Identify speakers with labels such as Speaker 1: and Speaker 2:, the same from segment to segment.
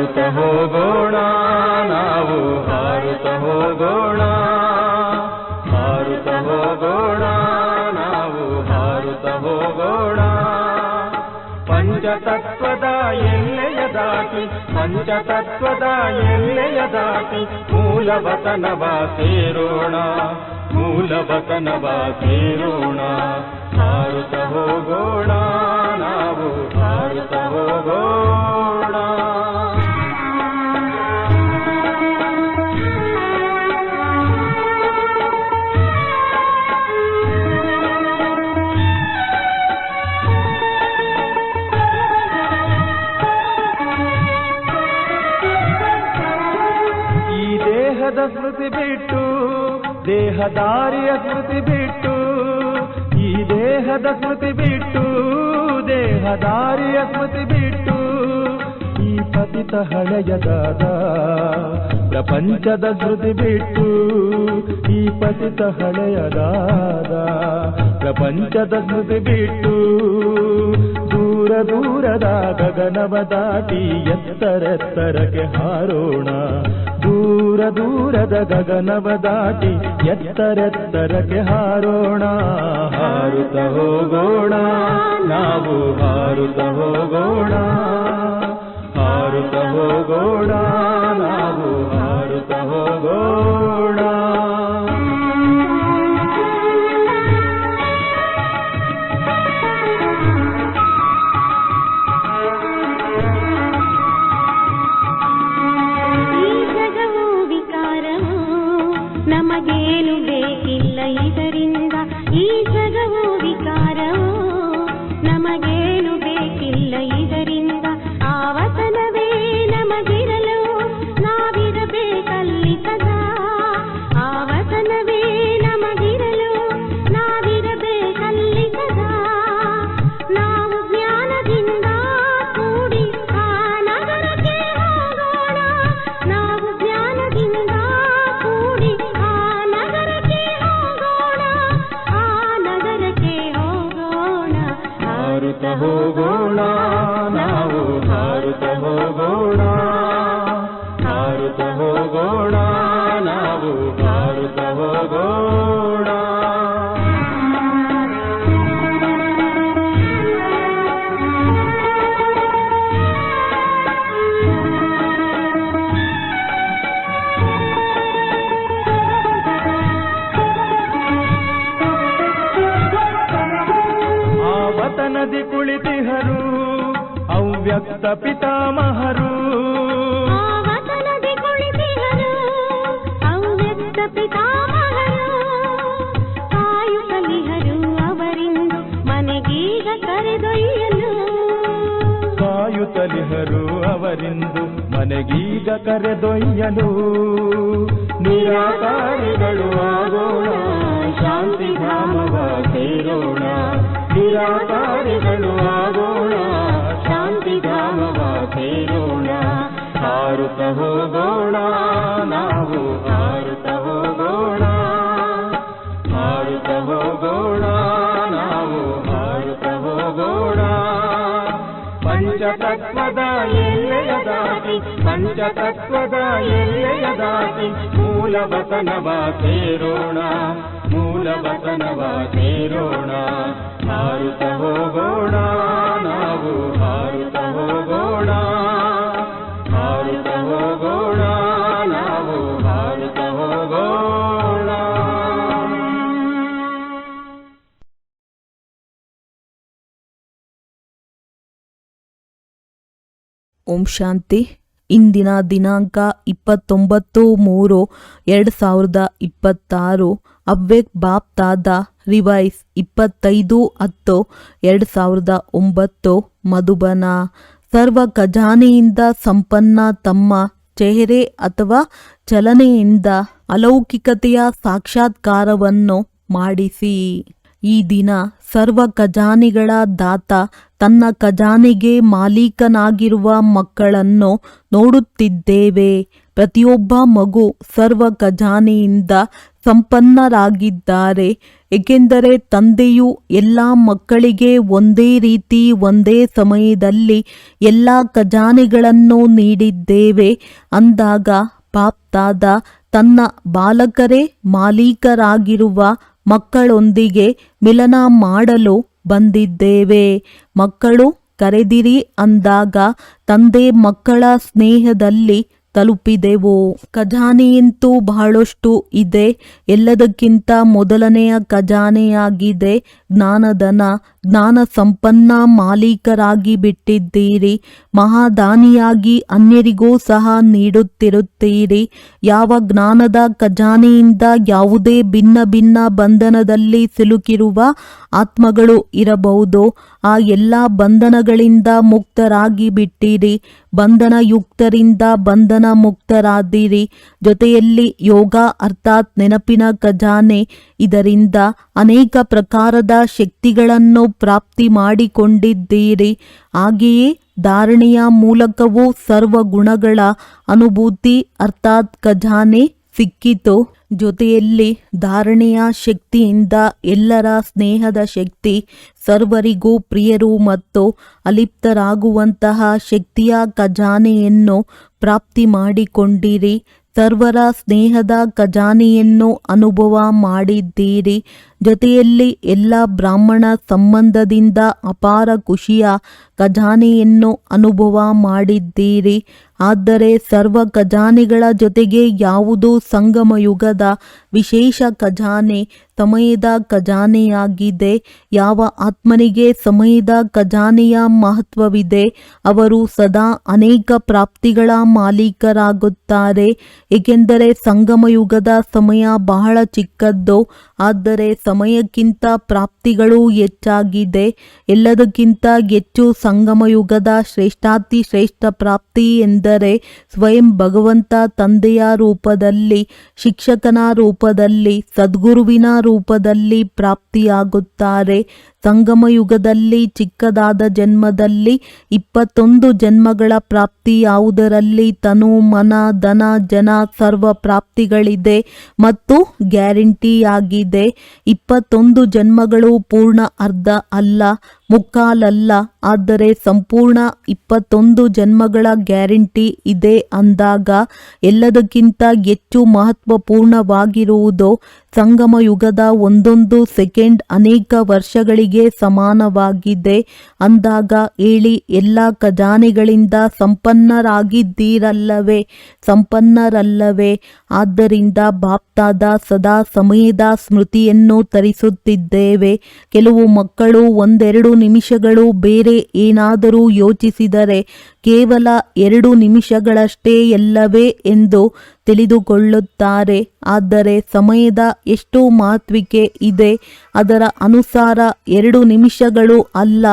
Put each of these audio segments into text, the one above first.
Speaker 1: ಹಾರುತ್ತ ಹೋಗೋಣ ನಾವು ಹಾರುತ್ತ ಹೋಗೋಣ, ಹಾರುತ್ತ ಹೋಗೋಣ ನಾವು ಹಾರುತ್ತ ಹೋಗೋಣ. ಪಂಚತತ್ವದ ಎಲ್ಲೆಯ ದಾಟಿ, ಪಂಚತತ್ವದ ಎಲ್ಲೆಯ ದಾಟಿ ಮೂಲವತನವ ಸೇರೋಣ, ಮೂಲವತನವ ಸೇರೋಣ. ಹಾರುತ್ತ ಹೋಗೋಣ ನಾವು ಹಾರುತ್ತ ಹೋಗೋಣ. ಸ್ಮೃತಿ ಬಿಟ್ಟು ದೇಹದಾರಿಯ ಸ್ಮೃತಿ ಬಿಟ್ಟು, ಈ ದೇಹದ ಸ್ಮೃತಿ ಬಿಟ್ಟು ದೇಹದಾರಿಯ ಸ್ಮೃತಿ ಬಿಟ್ಟು, ಈ ಪತಿತ ಹಳೆಯದಾದ ಪ್ರಪಂಚದ ಸ್ಮೃತಿ ಬಿಟ್ಟು, ಈ ಪತಿತ ಹಳೆಯದಾದ ಪ್ರಪಂಚದ ಸ್ಮೃತಿ ಬಿಟ್ಟು, ದೂರ ದೂರದ ಗಗನವ ದಾಟಿ ಎತ್ತರೆತ್ತರಕ್ಕೆ ಹಾರೋಣ, ದೂರ ದೂರದ ಗಗನವ ದಾಟಿ ಎತ್ತರೆತ್ತರಕ್ಕೆ ಹಾರೋಣ. ಹಾರುತ್ತ ಹೋಗೋಣ ನಾವು ಹಾರುತ್ತ ಹೋಗೋಣ, ಹಾರುತ್ತ ಹೋಗೋಣ ನಾವು ಹಾರುತ್ತ ಹೋಗೋಣ.
Speaker 2: ನಮಗೇನು ಬೇಕಿಲ್ಲ ಇದರಿಂದ, ಈ ಜಗವು ವಿಕಾರವು ನಮಗೇನು ಬೇಕಿಲ್ಲ ಇದರಿಂದ. ಆವತನವೇ ನಮಗಿರಲು ನಾವಿರಬೇಕಲ್ಲಿ ಸದಾ, ಆವತನವೇ ನಮಗಿರಲು ನಾವಿರಬೇಕಲ್ಲಿ ಸದಾ. ನಾವು ಜ್ಞಾನದಿಂದ ಕೂಡಿ ಆ ನಗರಕ್ಕೆ ಹೋಗೋಣ, ನಾವು ಜ್ಞಾನದಿಂದ ಕೂಡಿ ಆ ನಗರಕ್ಕೆ ಹೋಗೋಣ, ಆ ನಗರಕ್ಕೆ ಹೋಗೋಣ.
Speaker 1: ಹಾರುತ್ತ ಹೋಗೋಣ ನಾವು ಹಾರುತ್ತ ಹೋಗೋಣ, ಹಾರುತ್ತ ಹೋಗೋಣ ನಾವು ಹಾರುತ್ತ ಹೋಗೋಣ. ಆವತನದಿ ಕುಳಿತಿಹರು ಅವ್ಯಕ್ತ ಪಿತಾಮಹರು,
Speaker 2: ಆವತನದಿ ಕುಳಿತಿಹರು ಅವ್ಯಕ್ತ ಪಿತಾಮಹರು, ಕಾಯುತ್ತಲಿಹರು ಅವರಿಂದು ಮನೆಗೀಗ ಕರೆದೊಯ್ಯಲು,
Speaker 1: ಕಾಯುತ್ತಲಿಹರು ಅವರಿಂದು ಮನೆಗೀಗ ಕರೆದೊಯ್ಯಲು. ನಿರಾಕಾರಿಗಳು ಆಗೋಣ ಶಾಂತಿಧಾಮವ ಸೇರೋಣ, ನಿರಾಕಾರಿಗಳು ಆಗೋಣ ಶಾಂತಿಧಾಮವ ಸೇರೋಣ. ಹಾರುತ್ತ ಹೋಗೋಣ ನಾವು ಹಾರುತ್ತ ಹೋಗೋಣ, ಹಾರುತ್ತ ಹೋಗೋಣ ನಾವು ಹಾರುತ್ತ ಹೋಗೋಣ. ಪಂಚತತ್ವದ ಎಲ್ಲೆಯ ದಾಟಿ, ಪಂಚತತ್ವದ ಎಲ್ಲೆಯ ದಾಟಿ ಮೂಲವತನವ ಸೇರೋಣ, ಮೂಲವತನವ ಸೇರೋಣ. ಹಾರುತ್ತ ಹೋಗೋಣ ನಾವು ಹಾರುತ್ತ ಹೋಗೋಣ, ಹಾರುತ್ತ ಹೋಗೋಣ ನಾವು ಹಾರುತ್ತ ಹೋಗೋಣ.
Speaker 3: ಓಂ ಶಾಂತಿ. ಇಂದಿನ ದಿನಾಂಕ 29/3/2026. ಅವ್ವೇಕ್ ಬಾಪ್ ತಾದ ರಿವೈಸ್ 25/10/2009. ಮಧುಬನ. ಸರ್ವ ಖಜಾನೆಯಿಂದ ಸಂಪನ್ನ ತಮ್ಮ ಚೆಹರೆ ಅಥವಾ ಚಲನೆಯಿಂದ ಅಲೌಕಿಕತೆಯ ಸಾಕ್ಷಾತ್ಕಾರವನ್ನು ಮಾಡಿಸಿ. ಈ ದಿನ ಸರ್ವ ಖಜಾನೆಗಳ ದಾತ ತನ್ನ ಖಜಾನೆಗೆ ಮಾಲೀಕನಾಗಿರುವ ಮಕ್ಕಳನ್ನು ನೋಡುತ್ತಿದ್ದೇವೆ. ಪ್ರತಿಯೊಬ್ಬ ಮಗು ಸರ್ವ ಖಜಾನೆಯಿಂದ ಸಂಪನ್ನರಾಗಿದ್ದಾರೆ. ಏಕೆಂದರೆ ತಂದೆಯು ಎಲ್ಲ ಮಕ್ಕಳಿಗೆ ಒಂದೇ ರೀತಿ ಒಂದೇ ಸಮಯದಲ್ಲಿ ಎಲ್ಲ ಖಜಾನೆಗಳನ್ನು ನೀಡಿದ್ದೇವೆ ಅಂದಾಗ ಬಾಪ್ತಾದ ತನ್ನ ಬಾಲಕರೇ ಮಾಲೀಕರಾಗಿರುವ ಮಕ್ಕಳೊಂದಿಗೆ ಮಿಲನ ಮಾಡಲು ಬಂದಿದ್ದೇವೆ. ಮಕ್ಕಳು ಕರೆದಿರಿ ಅಂದಾಗ ತಂದೆ ಮಕ್ಕಳ ಸ್ನೇಹದಲ್ಲಿ ತಲುಪಿದೆವು. ಖಜಾನೆಯಂತೂ ಬಹಳಷ್ಟು ಇದೆ. ಎಲ್ಲದಕ್ಕಿಂತ ಮೊದಲನೆಯ ಖಜಾನೆಯಾಗಿದೆ ಜ್ಞಾನಧನ. ಜ್ಞಾನ ಸಂಪನ್ನ ಮಾಲೀಕರಾಗಿ ಬಿಟ್ಟಿದ್ದೀರಿ. ಮಹಾದಾನಿಯಾಗಿ ಅನ್ಯರಿಗೂ ಸಹ ನೀಡುತ್ತಿರುತ್ತೀರಿ. ಯಾವ ಜ್ಞಾನದ ಖಜಾನೆಯಿಂದ ಯಾವುದೇ ಭಿನ್ನ ಭಿನ್ನ ಬಂಧನದಲ್ಲಿ ಸಿಲುಕಿರುವ ಆತ್ಮಗಳು ಇರಬಹುದು, ಆ ಎಲ್ಲ ಬಂಧನಗಳಿಂದ ಮುಕ್ತರಾಗಿ ಬಿಟ್ಟಿರಿ. ಬಂಧನಯುಕ್ತರಿಂದ ಬಂಧನ ಮುಕ್ತರಾದಿರಿ. ಜೊತೆಯಲ್ಲಿ ಯೋಗ ಅರ್ಥಾತ್ ನೆನಪಿನ ಖಜಾನೆ. ಇದರಿಂದ ಅನೇಕ ಪ್ರಕಾರದ ಶಕ್ತಿಗಳನ್ನು ಪ್ರಾಪ್ತಿ ಮಾಡಿಕೊಂಡಿದ್ದೀರಿ. ಹಾಗೆಯೇ ಧಾರಣೆಯ ಮೂಲಕವೂ ಸರ್ವ ಗುಣಗಳ ಅನುಭೂತಿ ಅರ್ಥಾತ್ ಖಜಾನೆ ಸಿಕ್ಕಿತು. ಜೊತೆಯಲ್ಲಿ ಧಾರಣೆಯ ಶಕ್ತಿಯಿಂದ ಎಲ್ಲರ ಸ್ನೇಹದ ಶಕ್ತಿ, ಸರ್ವರಿಗೂ ಪ್ರಿಯರು ಮತ್ತು ಅಲಿಪ್ತರಾಗುವಂತಹ ಶಕ್ತಿಯ ಖಜಾನೆಯನ್ನು ಪ್ರಾಪ್ತಿ ಮಾಡಿಕೊಂಡಿರಿ. ಸರ್ವರ ಸ್ನೇಹದ ಖಜಾನೆಯನ್ನು ಅನುಭವ ಮಾಡಿದ್ದೀರಿ. ಜೊತೆಯಲ್ಲಿ ಎಲ್ಲ ಬ್ರಾಹ್ಮಣ ಸಂಬಂಧದಿಂದ ಅಪಾರ ಖುಷಿಯ ಖಜಾನೆಯನ್ನು ಅನುಭವ ಮಾಡಿದ್ದೀರಿ. ಆದರೆ ಸರ್ವ ಖಜಾನೆಗಳ ಜೊತೆಗೆ ಯಾವುದು ಸಂಗಮಯುಗದ ವಿಶೇಷ ಖಜಾನೆ ಸಮಯದ ಖಜಾನೆಯಾಗಿದೆ. ಯಾವ ಆತ್ಮನಿಗೆ ಸಮಯದ ಖಜಾನೆಯ ಮಹತ್ವವಿದೆ ಅವರು ಸದಾ ಅನೇಕ ಪ್ರಾಪ್ತಿಗಳ ಮಾಲೀಕರಾಗುತ್ತಾರೆ. ಏಕೆಂದರೆ ಸಂಗಮಯುಗದ ಸಮಯ ಬಹಳ ಚಿಕ್ಕದ್ದು, ಆದರೆ ಸಮಯಕ್ಕಿಂತ ಪ್ರಾಪ್ತಿಗಳು ಹೆಚ್ಚಾಗಿದೆ. ಎಲ್ಲದಕ್ಕಿಂತ ಹೆಚ್ಚು ಸಂಗಮಯುಗದ ಶ್ರೇಷ್ಠಾತಿ ಶ್ರೇಷ್ಠ ಪ್ರಾಪ್ತಿ ಎಂದರೆ ಸ್ವಯಂ ಭಗವಂತ ತಂದೆಯ ರೂಪದಲ್ಲಿ, ಶಿಕ್ಷಕನ ರೂಪದಲ್ಲಿ, ಸದ್ಗುರುವಿನ ರೂಪದಲ್ಲಿ ಪ್ರಾಪ್ತಿಯಾಗುತ್ತಾರೆ. ಸಂಗಮಯುಗದಲ್ಲಿ ಚಿಕ್ಕದಾದ ಜನ್ಮದಲ್ಲಿ 21 ಜನ್ಮಗಳ ಪ್ರಾಪ್ತಿ, ಯಾವುದರಲ್ಲಿ ತನು ಮನ ಧನ ಜನ ಸರ್ವ ಪ್ರಾಪ್ತಿಗಳಿದೆ ಮತ್ತು ಗ್ಯಾರಂಟಿಯಾಗಿದೆ. 21 ಜನ್ಮಗಳು ಪೂರ್ಣ ಅರ್ಧ ಅಲ್ಲ, ಮುಕ್ಕಾಲಲ್ಲ, ಆದರೆ ಸಂಪೂರ್ಣ 21 ಜನ್ಮಗಳ ಗ್ಯಾರಂಟಿ ಇದೆ ಅಂದಾಗ ಎಲ್ಲದಕ್ಕಿಂತ ಹೆಚ್ಚು ಮಹತ್ವಪೂರ್ಣವಾಗಿರುವುದು ಸಂಗಮಯುಗದ ಒಂದೊಂದು ಸೆಕೆಂಡ್ ಅನೇಕ ವರ್ಷಗಳಿಗೆ ಸಮಾನವಾಗಿದೆ ಅಂದಾಗ ಹೇಳಿ, ಎಲ್ಲ ಖಜಾನೆಗಳಿಂದ ಸಂಪನ್ನರಾಗಿದ್ದೀರಲ್ಲವೇ, ಸಂಪನ್ನರಲ್ಲವೇ? ಆದ್ದರಿಂದ ಬಾಪ್ತಾದ ಸದಾ ಸಮಯದ ಸ್ಮೃತಿಯನ್ನು ತರಿಸುತ್ತಿದ್ದೇವೆ. ಕೆಲವು ಮಕ್ಕಳು 1-2 ನಿಮಿಷಗಳು ಬೇರೆ ಏನಾದರೂ ಯೋಚಿಸಿದರೆ ಕೇವಲ 2 ನಿಮಿಷಗಳಷ್ಟೇ ಎಲ್ಲವೇ ಎಂದು ತಿಳಿದುಕೊಳ್ಳುತ್ತಾರೆ. ಆದರೆ ಸಮಯದ ಎಷ್ಟು ಮಹತ್ವಿಕೆ ಇದೆ, ಅದರ ಅನುಸಾರ 2 ನಿಮಿಷಗಳು ಅಲ್ಲ,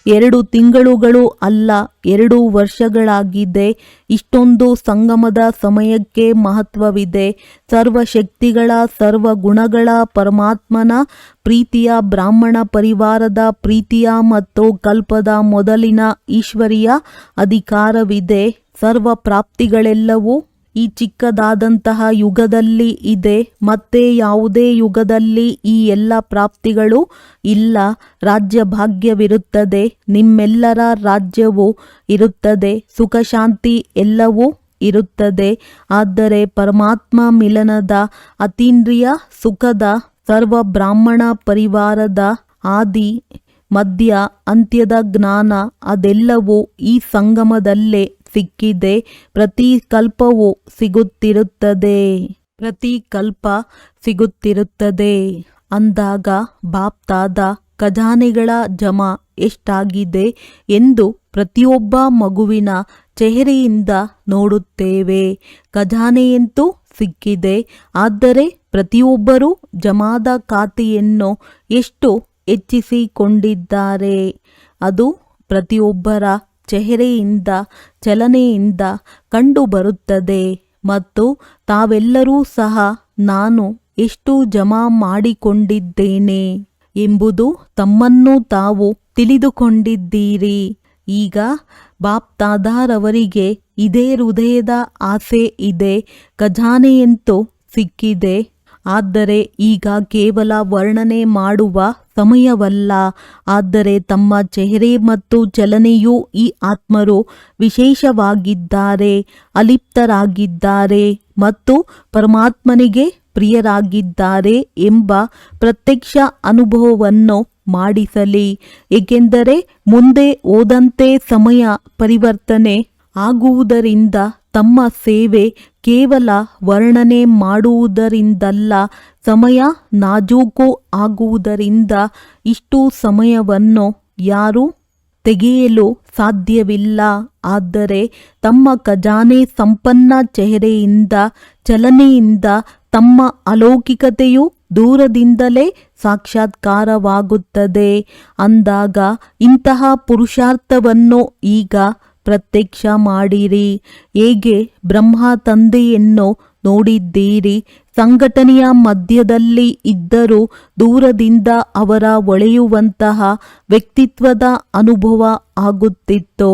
Speaker 3: 2 ತಿಂಗಳುಗಳು ಅಲ್ಲ, 2 ವರ್ಷಗಳಾಗಿದೆ. ಇಷ್ಟೊಂದು ಸಂಗಮದ ಸಮಯಕ್ಕೆ ಮಹತ್ವವಿದೆ. ಸರ್ವಶಕ್ತಿಗಳ ಸರ್ವ ಗುಣಗಳ ಪರಮಾತ್ಮನ ಪ್ರೀತಿಯ ಬ್ರಾಹ್ಮಣ ಪರಿವಾರದ ಪ್ರೀತಿಯ ಮತ್ತು ಕಲ್ಪದ ಮೊದಲಿನ ಈಶ್ವರಿಯ ಅಧಿಕಾರವಿದೆ. ಸರ್ವ ಪ್ರಾಪ್ತಿಗಳೆಲ್ಲವೂ ಈ ಚಿಕ್ಕದಾದಂತಹ ಯುಗದಲ್ಲಿ ಇದೆ. ಮತ್ತೆ ಯಾವುದೇ ಯುಗದಲ್ಲಿ ಈ ಎಲ್ಲ ಪ್ರಾಪ್ತಿಗಳು ಇಲ್ಲ. ರಾಜ್ಯ ಭಾಗ್ಯವಿರುತ್ತದೆ, ನಿಮ್ಮೆಲ್ಲರ ರಾಜ್ಯವೂ ಇರುತ್ತದೆ, ಸುಖ ಶಾಂತಿ ಎಲ್ಲವೂ ಇರುತ್ತದೆ. ಆದರೆ ಪರಮಾತ್ಮ ಮಿಲನದ ಅತೀಂದ್ರಿಯ ಸುಖದ ಸರ್ವ ಬ್ರಾಹ್ಮಣ ಪರಿವಾರದ ಆದಿ ಮಧ್ಯ ಅಂತ್ಯದ ಜ್ಞಾನ ಅದೆಲ್ಲವೂ ಈ ಸಂಗಮದಲ್ಲೇ ಸಿಕ್ಕಿದೆ. ಪ್ರತಿ ಕಲ್ಪವೂ ಸಿಗುತ್ತಿರುತ್ತದೆ, ಪ್ರತಿ ಕಲ್ಪ ಸಿಗುತ್ತಿರುತ್ತದೆ ಅಂದಾಗ ಬಾಪ್ತಾದ ಖಜಾನೆಗಳ ಜಮಾ ಎಷ್ಟಾಗಿದೆ ಎಂದು ಪ್ರತಿಯೊಬ್ಬ ಮಗುವಿನ ಚೆಹರೆಯಿಂದ ನೋಡುತ್ತೇವೆ. ಖಜಾನೆಯಂತೂ ಸಿಕ್ಕಿದೆ, ಆದರೆ ಪ್ರತಿಯೊಬ್ಬರೂ ಜಮಾದ ಖಾತೆಯನ್ನು ಎಷ್ಟು ಹೆಚ್ಚಿಸಿಕೊಂಡಿದ್ದಾರೆ ಅದು ಪ್ರತಿಯೊಬ್ಬರ ಚೆಹರೆಯಿಂದ ಚಲನೆಯಿಂದ ಕಂಡುಬರುತ್ತದೆ. ಮತ್ತು ತಾವೆಲ್ಲರೂ ಸಹ ನಾನು ಎಷ್ಟು ಜಮಾ ಮಾಡಿಕೊಂಡಿದ್ದೇನೆ ಎಂಬುದು ತಮ್ಮನ್ನು ತಾವು ತಿಳಿದುಕೊಂಡಿದ್ದೀರಿ. ಈಗ ಬಾಪ್ತಾದಾರವರಿಗೆ ಇದೇ ಹೃದಯದ ಆಸೆ ಇದೆ. ಖಜಾನೆಯಂತೂ ಸಿಕ್ಕಿದೆ, ಆದರೆ ಈಗ ಕೇವಲ ವರ್ಣನೆ ಮಾಡುವ ಸಮಯವಲ್ಲ. ಆದರೆ ತಮ್ಮ ಚೆಹರೆ ಮತ್ತು ಚಲನೆಯೂ ಈ ಆತ್ಮರು ವಿಶೇಷವಾಗಿದ್ದಾರೆ, ಅಲಿಪ್ತರಾಗಿದ್ದಾರೆ ಮತ್ತು ಪರಮಾತ್ಮನಿಗೆ ಪ್ರಿಯರಾಗಿದ್ದಾರೆ ಎಂಬ ಪ್ರತ್ಯಕ್ಷ ಅನುಭವವನ್ನು ಮಾಡಿಸಲಿ. ಏಕೆಂದರೆ ಮುಂದೆ ಹೋದಂತೆ ಸಮಯ ಪರಿವರ್ತನೆ ಆಗುವುದರಿಂದ ತಮ್ಮ ಸೇವೆ ಕೇವಲ ವರ್ಣನೆ ಮಾಡುವುದರಿಂದಲ್ಲ, ಸಮಯ ನಾಜೂಕು ಆಗುವುದರಿಂದ ಇಷ್ಟು ಸಮಯವನ್ನು ಯಾರೂ ತೆಗೆಯಲು ಸಾಧ್ಯವಿಲ್ಲ. ಆದರೆ ತಮ್ಮ ಖಜಾನೆ ಸಂಪನ್ನ ಚೆಹರೆಯಿಂದ ಚಲನೆಯಿಂದ ತಮ್ಮ ಅಲೌಕಿಕತೆಯು ದೂರದಿಂದಲೇ ಸಾಕ್ಷಾತ್ಕಾರವಾಗುತ್ತದೆ. ಅಂದಾಗ ಇಂತಹ ಪುರುಷಾರ್ಥವನ್ನು ಈಗ ಪ್ರತ್ಯಕ್ಷ ಮಾಡಿರಿ. ಹೇಗೆ ಬ್ರಹ್ಮ ತಂದೆಯನ್ನು ನೋಡಿದ್ದೀರಿ, ಸಂಘಟನೆಯ ಮಧ್ಯದಲ್ಲಿ ಇದ್ದರೂ ದೂರದಿಂದ ಅವರ ಹೊಳೆಯುವಂತಹ ವ್ಯಕ್ತಿತ್ವದ ಅನುಭವ ಆಗುತ್ತಿತ್ತು.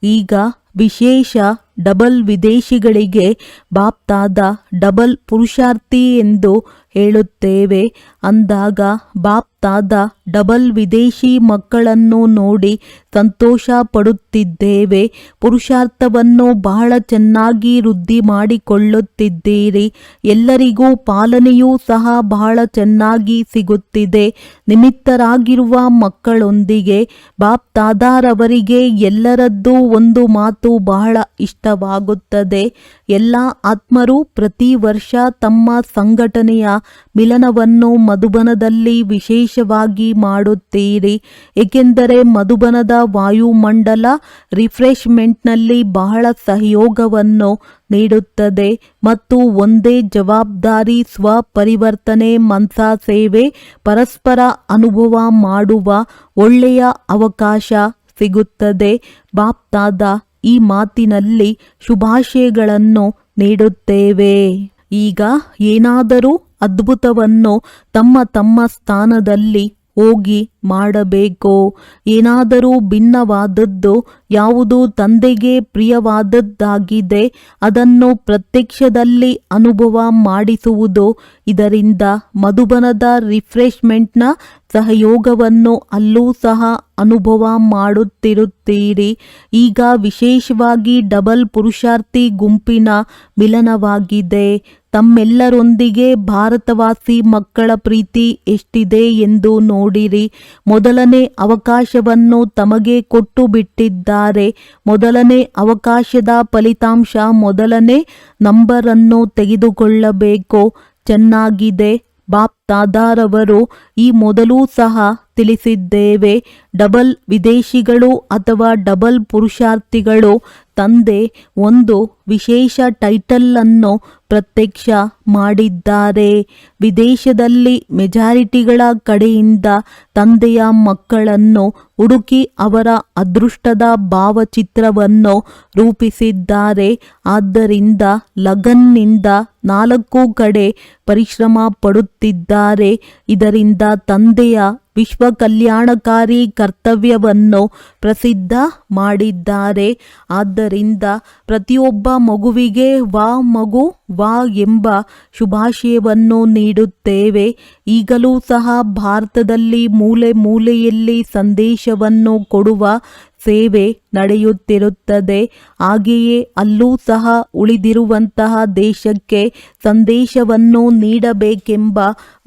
Speaker 3: ಈಗ ವಿಶೇಷ ಡಬಲ್ ವಿದೇಶಿಗಳಿಗೆ ಬಾಪ್ತಾದ ಡಬಲ್ ಪುರುಷಾರ್ಥಿ ಎಂದು ಹೇಳುತ್ತೇವೆ. ಅಂದಾಗ ಬಾಪ್ತಾದ ಡಬಲ್ ವಿದೇಶಿ ಮಕ್ಕಳನ್ನು ನೋಡಿ ಸಂತೋಷ ಪಡುತ್ತಿದ್ದೇವೆ. ಪುರುಷಾರ್ಥವನ್ನು ಬಹಳ ಚೆನ್ನಾಗಿ ವೃದ್ಧಿ ಮಾಡಿಕೊಳ್ಳುತ್ತಿದ್ದೀರಿ. ಎಲ್ಲರಿಗೂ ಪಾಲನೆಯೂ ಸಹ ಬಹಳ ಚೆನ್ನಾಗಿ ಸಿಗುತ್ತಿದೆ. ನಿಮಿತ್ತರಾಗಿರುವ ಮಕ್ಕಳೊಂದಿಗೆ ಬಾಪ್ತಾದಾರವರಿಗೆ ಎಲ್ಲರದ್ದೂ ಒಂದು ಮಾತು ಬಹಳ ಇಷ್ಟವಾಗುತ್ತದೆ. ಎಲ್ಲ ಆತ್ಮರು ಪ್ರತಿ ವರ್ಷ ತಮ್ಮ ಸಂಘಟನೆಯ ಮಿಲನವನ್ನು ಮಧುಬನದಲ್ಲಿ ವಿಶೇಷವಾಗಿ ಮಾಡುತ್ತೀರಿ. ಏಕೆಂದರೆ ಮಧುಬನದ ವಾಯುಮಂಡಲ ರಿಫ್ರೆಶ್ಮೆಂಟ್ನಲ್ಲಿ ಬಹಳ ಸಹಯೋಗವನ್ನು ನೀಡುತ್ತದೆ ಮತ್ತು ಒಂದೇ ಜವಾಬ್ದಾರಿ, ಸ್ವಪರಿವರ್ತನೆ, ಮನ್ಸಾ ಸೇವೆ, ಪರಸ್ಪರ ಅನುಭವ ಮಾಡುವ ಒಳ್ಳೆಯ ಅವಕಾಶ ಸಿಗುತ್ತದೆ. ಬಾಪ್ತಾದ ಈ ಮಾತಿನಲ್ಲಿ ಶುಭಾಶಯಗಳನ್ನು ನೀಡುತ್ತೇವೆ. ಈಗ ಏನಾದರೂ ಅದ್ಭುತವನ್ನು ತಮ್ಮ ತಮ್ಮ ಸ್ಥಾನದಲ್ಲಿ ಹೋಗಿ ಮಾಡಬೇಕು. ಏನಾದರೂ ಭಿನ್ನವಾದದ್ದು ಯಾವುದು ತಂದೆಗೆ ಪ್ರಿಯವಾದದ್ದಾಗಿದೆ ಅದನ್ನು ಪ್ರತ್ಯಕ್ಷದಲ್ಲಿ ಅನುಭವ ಮಾಡಿಸುವುದು. ಇದರಿಂದ ಮಧುಬನದ ರಿಫ್ರೆಶ್ಮೆಂಟ್ನ ಸಹಯೋಗವನ್ನು ಅಲ್ಲೂ ಸಹ ಅನುಭವ ಮಾಡುತ್ತಿರುತ್ತೀರಿ. ಈಗ ವಿಶೇಷವಾಗಿ ಡಬಲ್ ಪುರುಷಾರ್ಥಿ ಗುಂಪಿನ ಮಿಲನವಾಗಿದೆ. ತಮ್ಮೆಲ್ಲರೊಂದಿಗೆ ಭಾರತವಾಸಿ ಮಕ್ಕಳ ಪ್ರೀತಿ ಎಷ್ಟಿದೆ ಎಂದು ನೋಡಿರಿ. ಮೊದಲನೇ ಅವಕಾಶವನ್ನು ತಮಗೆ ಕೊಟ್ಟು ಬಿಟ್ಟಿದ್ದಾರೆ. ಮೊದಲನೇ ಅವಕಾಶದ ಫಲಿತಾಂಶ ಮೊದಲನೇ ನಂಬರನ್ನು ತೆಗೆದುಕೊಳ್ಳಬೇಕು. ಚೆನ್ನಾಗಿದೆ. ಬಾಪ್ತಾದಾರವರು ಈ ಮೊದಲೂ ಸಹ ತಿಳಿಸಿದ್ದೇವೆ. ಡಬಲ್ ವಿದೇಶಿಗಳು ಅಥವಾ ಡಬಲ್ ಪುರುಷಾರ್ಥಿಗಳು ತಂದೆ ಒಂದು ವಿಶೇಷ ಟೈಟಲ್ ಅನ್ನು ಪ್ರತ್ಯಕ್ಷ ಮಾಡಿದ್ದಾರೆ. ವಿದೇಶದಲ್ಲಿ ಮೆಜಾರಿಟಿಗಳ ಕಡೆಯಿಂದ ತಂದೆಯ ಮಕ್ಕಳನ್ನು ಹುಡುಕಿ ಅವರ ಅದೃಷ್ಟದ ಭಾವಚಿತ್ರವನ್ನು ರೂಪಿಸಿದ್ದಾರೆ. ಆದ್ದರಿಂದ ಲಗನ್ನಿಂದ 4 ಕಡೆ ಪರಿಶ್ರಮ ಪಡುತ್ತಿದ್ದಾರೆ. ಇದರಿಂದ ತಂದೆಯ ವಿಶ್ವ ಕಲ್ಯಾಣಕಾರಿ ಕರ್ತವ್ಯವನ್ನು ಪ್ರಸಿದ್ಧ ಮಾಡಿದ್ದಾರೆ. ಆದ್ದರಿಂದ ಪ್ರತಿಯೊಬ್ಬ ಮಗುವಿಗೆ ವಾ ಮಗು ವಾ ಎಂಬ ಶುಭಾಶಯವನ್ನು ನೀಡುತ್ತೇವೆ. ಈಗಲೂ ಸಹ ಭಾರತದಲ್ಲಿ ಮೂಲೆ ಮೂಲೆಯಲ್ಲಿ ಸಂದೇಶವನ್ನು ಕೊಡುವ ಸೇವೆ ನಡೆಯುತ್ತಿರುತ್ತದೆ. ಹಾಗೆಯೇ ಅಲ್ಲೂ ಸಹ ಉಳಿದಿರುವಂತಹ ದೇಶಕ್ಕೆ ಸಂದೇಶವನ್ನು ನೀಡಬೇಕೆಂಬ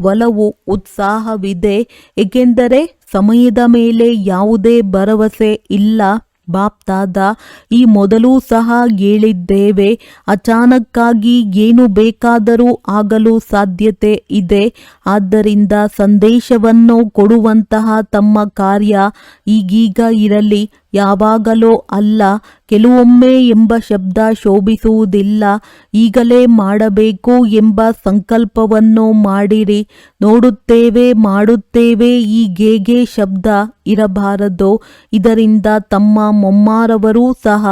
Speaker 3: ಒಲವು ಉತ್ಸಾಹವಿದೆ. ಏಕೆಂದರೆ ಸಮಯದ ಮೇಲೆ ಯಾವುದೇ ಭರವಸೆ ಇಲ್ಲ. ಬಾಪ್ತಾದ ಈ ಮೊದಲೂ ಸಹ ಹೇಳಿದ್ದೇವೆ. ಅಚಾನಕ್ಕಾಗಿ ಏನು ಬೇಕಾದರೂ ಆಗಲು ಸಾಧ್ಯತೆ ಇದೆ. ಆದ್ದರಿಂದ ಸಂದೇಶವನ್ನು ಕೊಡುವಂತಹ ತಮ್ಮ ಕಾರ್ಯ ಈಗೀಗ ಇರಲಿ, ಯಾವಾಗಲೋ ಅಲ್ಲ. ಕೆಲವೊಮ್ಮೆ ಎಂಬ ಶಬ್ದ ಶೋಭಿಸುವುದಿಲ್ಲ. ಈಗಲೇ ಮಾಡಬೇಕು ಎಂಬ ಸಂಕಲ್ಪವನ್ನು ಮಾಡಿರಿ. ನೋಡುತ್ತೇವೆ, ಮಾಡುತ್ತೇವೆ ಹೀಗೇಗೆ ಶಬ್ದ ಇರಬಾರದು. ಇದರಿಂದ ತಮ್ಮ ಮೊಮ್ಮಾರವರೂ ಸಹ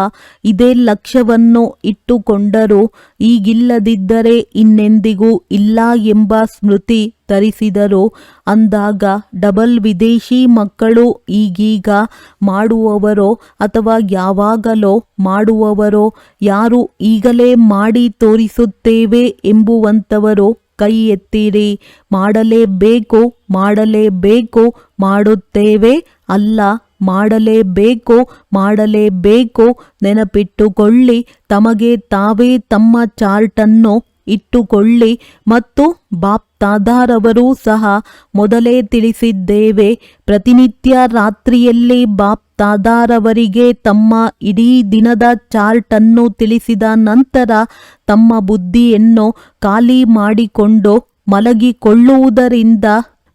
Speaker 3: ಇದೇ ಲಕ್ಷ್ಯವನ್ನು ಇಟ್ಟುಕೊಂಡರು. ಈಗಿಲ್ಲದಿದ್ದರೆ ಇನ್ನೆಂದಿಗೂ ಇಲ್ಲ ಎಂಬ ಸ್ಮೃತಿ ತರಿಸಿದರು. ಅಂದಾಗ ಡಬಲ್ ವಿದೇಶಿ ಮಕ್ಕಳು ಈಗೀಗ ಮಾಡುವವರೋ ಅಥವಾ ಯಾವಾಗಲೋ ಮಾಡುವವರೋ ಯಾರು ಈಗಲೇ ಮಾಡಿ ತೋರಿಸುತ್ತೇವೆ ಎಂಬುವಂಥವರು ಕೈ ಎತ್ತಿರಿ. ಮಾಡಲೇಬೇಕು, ಮಾಡಲೇಬೇಕು, ಮಾಡುತ್ತೇವೆ ಅಲ್ಲ, ಮಾಡಲೇಬೇಕು, ಮಾಡಲೇಬೇಕು. ನೆನಪಿಟ್ಟುಕೊಳ್ಳಿ, ತಮಗೆ ತಾವೇ ತಮ್ಮ ಚಾರ್ಟನ್ನು ಇಟ್ಟುಕೊಳ್ಳಿ. ಮತ್ತು ಬಾಪ್ ದಾದಾರವರು ಸಹ ಮೊದಲೇ ತಿಳಿಸಿದ್ದೇವೆ, ಪ್ರತಿನಿತ್ಯ ರಾತ್ರಿಯಲ್ಲಿ ಬಾಪ್ ದಾದಾರವರಿಗೆ ತಮ್ಮ ಇಡೀ ದಿನದ ಚಾರ್ಟನ್ನು ತಿಳಿಸಿದ ನಂತರ ತಮ್ಮ ಬುದ್ಧಿಯನ್ನು ಖಾಲಿ ಮಾಡಿಕೊಂಡು ಮಲಗಿಕೊಳ್ಳುವುದರಿಂದ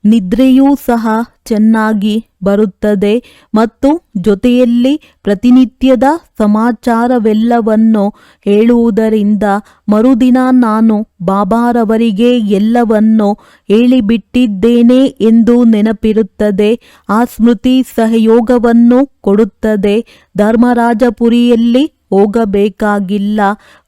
Speaker 3: ನಿದ್ರೆಯೂ ಸಹ ಚೆನ್ನಾಗಿ ಬರುತ್ತದೆ. ಮತ್ತು ಜೊತೆಯಲ್ಲಿ ಪ್ರತಿನಿತ್ಯದ ಸಮಾಚಾರವೆಲ್ಲವನ್ನು ಹೇಳುವುದರಿಂದ ಮರುದಿನ ನಾನು ಬಾಬಾರವರಿಗೆ ಎಲ್ಲವನ್ನು ಹೇಳಿಬಿಟ್ಟಿದ್ದೇನೆ ಎಂದು ನೆನಪಿರುತ್ತದೆ. ಆ ಸ್ಮೃತಿ ಸಹಯೋಗವನ್ನು ಕೊಡುತ್ತದೆ. ಧರ್ಮರಾಜಪುರಿಯಲ್ಲಿ ಹೋಗಬೇಕಾಗಿಲ್ಲ,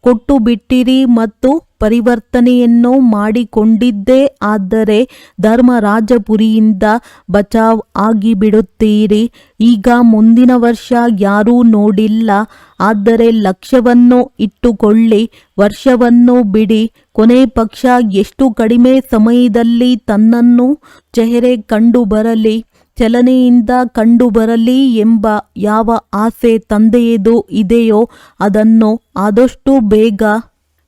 Speaker 3: ಕೊಟ್ಟು ಬಿಟ್ಟಿರಿ ಮತ್ತು ಪರಿವರ್ತನೆಯನ್ನು ಮಾಡಿಕೊಂಡಿದ್ದೇ ಆದರೆ ಧರ್ಮರಾಜಪುರಿಯಿಂದ ಬಚಾವ್ ಆಗಿಬಿಡುತ್ತೀರಿ. ಈಗ ಮುಂದಿನ ವರ್ಷ ಯಾರೂ ನೋಡಿಲ್ಲ, ಆದರೆ ಲಕ್ಷ್ಯವನ್ನು ಇಟ್ಟುಕೊಳ್ಳಿ, ವರ್ಷವನ್ನು ಬಿಡಿ. ಕೊನೆ ಪಕ್ಷ ಎಷ್ಟು ಕಡಿಮೆ ಸಮಯದಲ್ಲಿ ತನ್ನನ್ನು ಚೆಹರೆ ಕಂಡುಬರಲಿ, ಚಲನೆಯಿಂದ ಕಂಡುಬರಲಿ ಎಂಬ ಯಾವ ಆಸೆ ತಂದೆಯದು ಇದೆಯೋ ಅದನ್ನು ಆದಷ್ಟು ಬೇಗ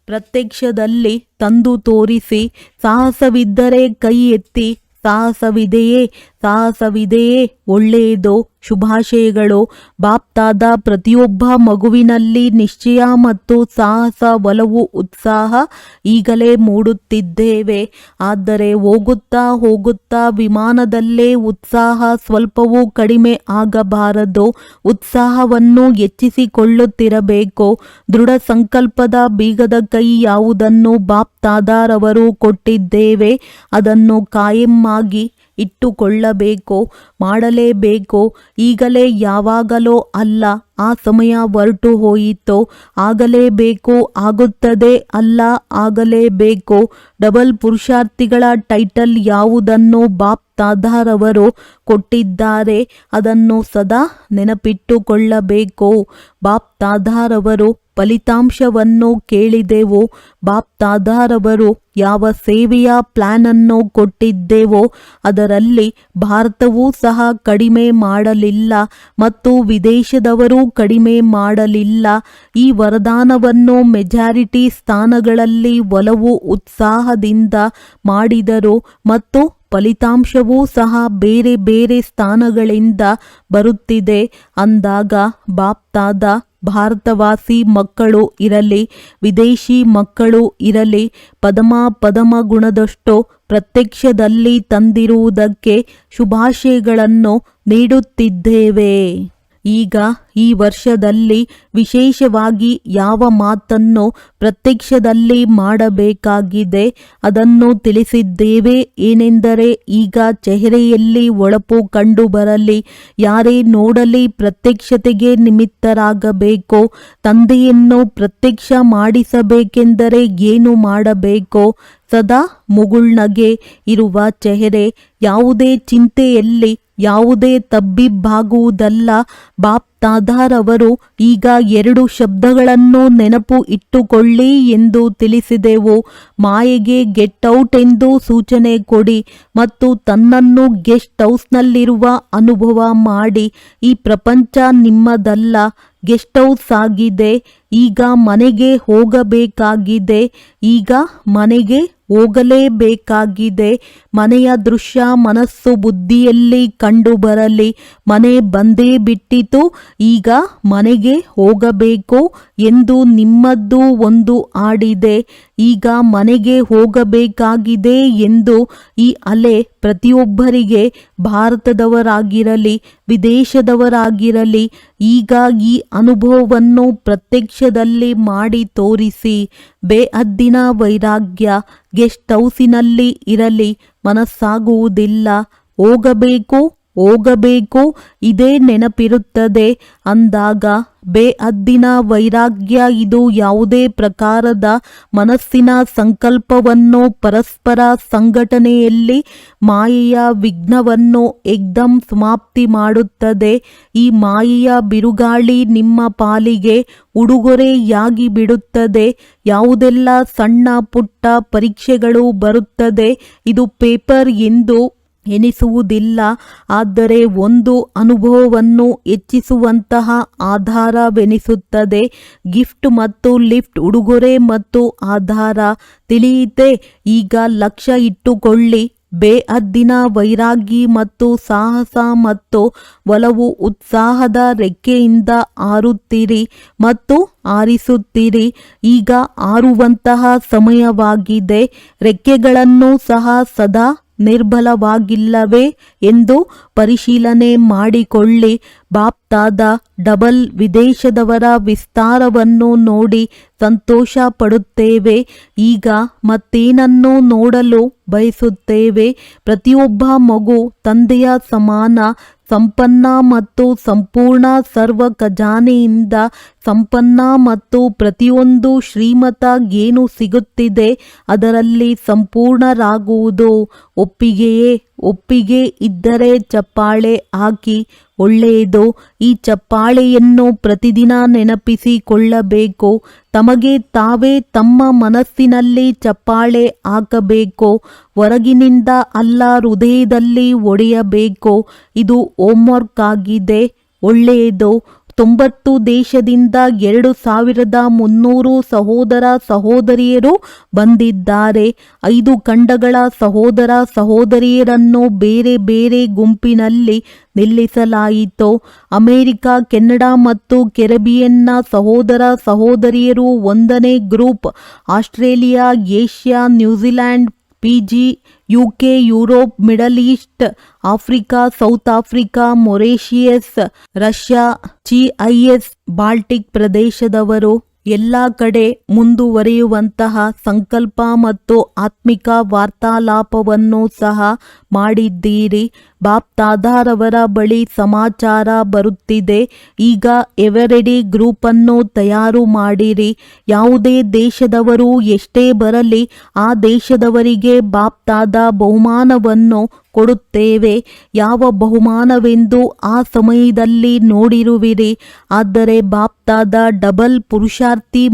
Speaker 3: ಪ್ರತ್ಯಕ್ಷದಲ್ಲಿ ತಂದು ತೋರಿಸಿ. ಸಾಹಸವಿದ್ದರೆ ಕೈ ಎತ್ತಿ. ಸಾಹಸವಿದೆಯೇ? ಸಾಹಸವಿದೆಯೇ? ಒಳ್ಳೆಯದು. ಶುಭಾಶಯಗಳು. ಬಾಪ್ತಾದ ಪ್ರತಿಯೊಬ್ಬ ಮಗುವಿನಲ್ಲಿ ನಿಶ್ಚಯ ಮತ್ತು ಸಾಹಸ, ಒಲವು, ಉತ್ಸಾಹ ಈಗಲೇ ಮೂಡುತ್ತಿದ್ದೇವೆ. ಆದರೆ ಹೋಗುತ್ತಾ ಹೋಗುತ್ತಾ ವಿಮಾನದಲ್ಲೇ ಉತ್ಸಾಹ ಸ್ವಲ್ಪವೂ ಕಡಿಮೆ ಆಗಬಾರದು. ಉತ್ಸಾಹವನ್ನು ಹೆಚ್ಚಿಸಿಕೊಳ್ಳುತ್ತಿರಬೇಕು. ದೃಢ ಸಂಕಲ್ಪದ ಬೀಗದ ಕೈ ಯಾವುದನ್ನು ಬಾಪ್ ದಾದಾರವರು ಕೊಟ್ಟಿದ್ದೇವೆ ಅದನ್ನು ಕಾಯಂ ಆಗಿ ಇಟ್ಟುಕೊಳ್ಳಬೇಕು, ಮಾಡಲೇಬೇಕು. ಈಗಲೇ ಯಾವಾಗಲೋ ಅಲ್ಲ, ಆ ಸಮಯ ಹೊರಟು ಹೋಯಿತು. ಆಗಲೇಬೇಕು, ಆಗುತ್ತದೆ ಅಲ್ಲ, ಆಗಲೇಬೇಕು. ಡಬಲ್ ಪುರುಷಾರ್ಥಿಗಳ ಟೈಟಲ್ ಯಾವುದನ್ನು ಬಾಪ್ ದಾದಾರವರು ಕೊಟ್ಟಿದ್ದಾರೆ ಅದನ್ನು ಸದಾ ನೆನಪಿಟ್ಟುಕೊಳ್ಳಬೇಕು. ಬಾಪ್ ದಾದಾರವರು ಫಲಿತಾಂಶವನ್ನು ಕೇಳಿದೆವು. ಬಾಪ್ ದಾದಾರವರು ಯಾವ ಸೇವೆಯ ಪ್ಲಾನ್ ಅನ್ನು ಕೊಟ್ಟಿದ್ದೆವೋ ಅದರಲ್ಲಿ ಭಾರತವೂ ಸಹ ಕಡಿಮೆ ಮಾಡಲಿಲ್ಲ ಮತ್ತು ವಿದೇಶದವರು ಕಡಿಮೆ ಮಾಡಲಿಲ್ಲ. ಈ ವರದಾನವನ್ನು ಮೆಜಾರಿಟಿ ಸ್ಥಾನಗಳಲ್ಲಿ ಒಲವು ಉತ್ಸಾಹದಿಂದ ಮಾಡಿದರು ಮತ್ತು ಫಲಿತಾಂಶವೂ ಸಹ ಬೇರೆ ಬೇರೆ ಸ್ಥಾನಗಳಿಂದ ಬರುತ್ತಿದೆ. ಅಂದಾಗ ಬಾಪ್ ದಾದಾ ಭಾರತವಾಸಿ ಮಕ್ಕಳು ಇರಲಿ, ವಿದೇಶಿ ಮಕ್ಕಳು ಇರಲಿ, ಪದಮ ಗುಣದಷ್ಟು ಪ್ರತ್ಯಕ್ಷದಲ್ಲಿ ತಂದಿರುವುದಕ್ಕೆ ಶುಭಾಶಯಗಳನ್ನು ನೀಡುತ್ತಿದ್ದೇವೆ. ಈಗ ಈ ವರ್ಷದಲ್ಲಿ ವಿಶೇಷವಾಗಿ ಯಾವ ಮಾತನ್ನು ಪ್ರತ್ಯಕ್ಷದಲ್ಲಿ ಮಾಡಬೇಕಾಗಿದೆ ಅದನ್ನು ತಿಳಿಸಿದ್ದೇವೆ. ಏನೆಂದರೆ ಈಗ ಚೆಹರೆಯಲ್ಲಿ ಹೊಳಪು ಕಂಡುಬರಲಿ, ಯಾರೇ ನೋಡಲಿ ಪ್ರತ್ಯಕ್ಷತೆಗೆ ನಿಮಿತ್ತರಾಗಬೇಕು. ತಂದೆಯನ್ನು ಪ್ರತ್ಯಕ್ಷ ಮಾಡಿಸಬೇಕೆಂದರೆ ಏನು ಮಾಡಬೇಕು? ಸದಾ ಮುಗುಳ್ನಗೆ ಇರುವ ಚೆಹರೆ, ಯಾವುದೇ ಚಿಂತೆಯಲ್ಲಿ ಯಾವುದೇ ತಬ್ಬಿಬ್ಬಾಗುವುದಲ್ಲ. ಬಾಪ್ ದಾದಾರವರು ಈಗ 2 ಶಬ್ದಗಳನ್ನು ನೆನಪು ಇಟ್ಟುಕೊಳ್ಳಿ ಎಂದು ತಿಳಿಸಿದೆವು. ಮಾಯೆಗೆ ಗೆಟ್ ಔಟ್ ಎಂದು ಸೂಚನೆ ಕೊಡಿ ಮತ್ತು ತನ್ನನ್ನು ಗೆಸ್ಟ್ ಹೌಸ್ನಲ್ಲಿರುವ ಅನುಭವ ಮಾಡಿ. ಈ ಪ್ರಪಂಚ ನಿಮ್ಮದಲ್ಲ, ಗೆಸ್ಟ್ ಹೌಸ್ ಆಗಿದೆ. ಈಗ ಮನೆಗೆ ಹೋಗಬೇಕಾಗಿದೆ, ಈಗ ಮನೆಗೆ ಹೋಗಲೇಬೇಕಾಗಿದೆ. ಮನೆಯ ದೃಶ್ಯ ಮನಸ್ಸು ಬುದ್ಧಿಯಲ್ಲಿ ಕಂಡುಬರಲಿ. ಮನೆ ಬಂದೇ ಬಿಟ್ಟಿತು, ಈಗ ಮನೆಗೆ ಹೋಗಬೇಕು ಎಂದು ನಿಮ್ಮದ್ದು ಒಂದು ಹಾಡಿದೆ. ಈಗ ಮನೆಗೆ ಹೋಗಬೇಕಾಗಿದೆ ಎಂದು ಈ ಅಲೆ ಪ್ರತಿಯೊಬ್ಬರಿಗೆ, ಭಾರತದವರಾಗಿರಲಿ ವಿದೇಶದವರಾಗಿರಲಿ, ಈಗ ಈ ಅನುಭವವನ್ನು ಪ್ರತ್ಯಕ್ಷದಲ್ಲಿ ಮಾಡಿ ತೋರಿಸಿ. ಬೇಹದ್ದಿನ ವೈರಾಗ್ಯ ಗೆಸ್ಟ್ ಹೌಸಿನಲ್ಲಿ ಇರಲಿ, ಮನಸ್ಸಾಗುವುದಿಲ್ಲ. ಹೋಗಬೇಕು ಹೋಗಬೇಕು ಇದೇ ನೆನಪಿರುತ್ತದೆ. ಅಂದಾಗ ಬೇಅದ್ದಿನ ವೈರಾಗ್ಯ. ಇದು ಯಾವುದೇ ಪ್ರಕಾರದ ಮನಸ್ಸಿನ ಸಂಕಲ್ಪವನ್ನು ಪರಸ್ಪರ ಸಂಘಟನೆಯಲ್ಲಿ ಮಾಯೆಯ ವಿಘ್ನವನ್ನು ಏಕ್ದಂ ಸಮಾಪ್ತಿ ಮಾಡುತ್ತದೆ. ಈ ಮಾಯೆಯ ಬಿರುಗಾಳಿ ನಿಮ್ಮ ಪಾಲಿಗೆ ಉಡುಗೊರೆಯಾಗಿ ಬಿಡುತ್ತದೆ. ಯಾವುದೆಲ್ಲ ಸಣ್ಣ ಪುಟ್ಟ ಪರೀಕ್ಷೆಗಳು ಬರುತ್ತದೆ, ಇದು ಪೇಪರ್ ಎಂದು ಎನಿಸುವುದಿಲ್ಲ, ಆದರೆ ಒಂದು ಅನುಭವವನ್ನು ಹೆಚ್ಚಿಸುವಂತಹ ಆಧಾರವೆನಿಸುತ್ತದೆ. ಗಿಫ್ಟ್ ಮತ್ತು ಲಿಫ್ಟ್, ಉಡುಗೊರೆ ಮತ್ತು ಆಧಾರ. ತಿಳಿಯಿತೆ? ಈಗ ಲಕ್ಷ್ಯ ಇಟ್ಟುಕೊಳ್ಳಿ. ಬೇಅದ್ದಿನ ವೈರಾಗಿ ಮತ್ತು ಸಾಹಸ ಮತ್ತು ಒಲವು ಉತ್ಸಾಹದ ರೆಕ್ಕೆಯಿಂದ ಹಾರುತ್ತೀರಿ ಮತ್ತು ಹಾರಿಸುತ್ತೀರಿ. ಈಗ ಹಾರುವಂತಹ ಸಮಯವಾಗಿದೆ. ರೆಕ್ಕೆಗಳನ್ನು ಸಹ ಸದಾ ನಿರ್ಬಲವಾಗಿಲ್ಲವೇ ಎಂದು ಪರಿಶೀಲನೆ ಮಾಡಿಕೊಳ್ಳಿ. ಬಾಪ್ತಾದ ಡಬಲ್ ವಿದೇಶದವರ ವಿಸ್ತಾರವನ್ನು ನೋಡಿ ಸಂತೋಷ ಪಡುತ್ತೇವೆ. ಈಗ ಮತ್ತೇನನ್ನು ನೋಡಲು ಬಯಸುತ್ತೇವೆ? ಪ್ರತಿಯೊಬ್ಬ ಮಗು ತಂದೆಯ ಸಮಾನ ಸಂಪನ್ನ ಮತ್ತು ಸಂಪೂರ್ಣ ಸರ್ವ ಖಜಾನೆಯಿಂದ ಸಂಪನ್ನ ಮತ್ತು ಪ್ರತಿಯೊಂದು ಶ್ರೀಮತ ಏನು ಸಿಗುತ್ತಿದೆ ಅದರಲ್ಲಿ ಸಂಪೂರ್ಣರಾಗುವುದು. ಒಪ್ಪಿಗೆಯೇ? ಒಪ್ಪಿಗೆ ಇದ್ದರೆ ಚಪ್ಪಾಳೆ ಹಾಕಿ. ಒಳ್ಳೆಯದು. ಈ ಚಪ್ಪಾಳೆಯನ್ನು ಪ್ರತಿದಿನ ನೆನಪಿಸಿಕೊಳ್ಳಬೇಕು. ತಮಗೆ ತಾವೇ ತಮ್ಮ ಮನಸ್ಸಿನಲ್ಲಿ ಚಪ್ಪಾಳೆ ಹಾಕಬೇಕು. ಹೊರಗಿನಿಂದ ಅಲ್ಲ, ಹೃದಯದಲ್ಲಿ ಒಡೆಯಬೇಕು. ಇದು ಹೋಮ್ವರ್ಕ್ ಆಗಿದೆ. ಒಳ್ಳೆಯದು. 90 ದೇಶದಿಂದ 2300 ಸಹೋದರ ಸಹೋದರಿಯರು ಬಂದಿದ್ದಾರೆ. 5 ಖಂಡಗಳ ಸಹೋದರ ಸಹೋದರಿಯರನ್ನು ಬೇರೆ ಬೇರೆ ಗುಂಪಿನಲ್ಲಿ ನಿಲ್ಲಿಸಲಾಯಿತು. ಅಮೆರಿಕ, ಕೆನಡಾ ಮತ್ತು ಕೆರಿಬಿಯನ್ನ ಸಹೋದರ ಸಹೋದರಿಯರು 1ನೇ group. Australia, Asia, New Zealand, Fiji, UK, Europe, Middle East, Africa, South Africa, Mauritius, Russia, CIS, Baltic ಪ್ರದೇಶದವರು. ಎಲ್ಲ ಕಡೆ ಮುಂದುವರಿಯುವಂತಹ ಸಂಕಲ್ಪ ಮತ್ತು ಆತ್ಮಿಕ ವಾರ್ತಾಲಾಪವನ್ನು ಸಹ ಮಾಡಿದ್ದೀರಿ. ಬಾಪ್ತಾದಾರವರ ಬಳಿ ಸಮಾಚಾರ ಬರುತ್ತಿದೆ. ಈಗ ಎವರೆಡಿ ಗ್ರೂಪನ್ನು ತಯಾರು ಮಾಡಿರಿ. ಯಾವುದೇ ದೇಶದವರು ಎಷ್ಟೇ ಬರಲಿ ಆ ದೇಶದವರಿಗೆ ಬಾಪ್ತಾದ ಬಹುಮಾನವನ್ನು ಕೊಡುತ್ತೇವೆ. ಯಾವ ಬಹುಮಾನವೆಂದು ಆ ಸಮಯದಲ್ಲಿ ನೋಡಿರುವಿರಿ. ಆದರೆ ಬಾಪ್ತಾದ ಡಬಲ್ ಪುರುಷಾರ್ಥಿ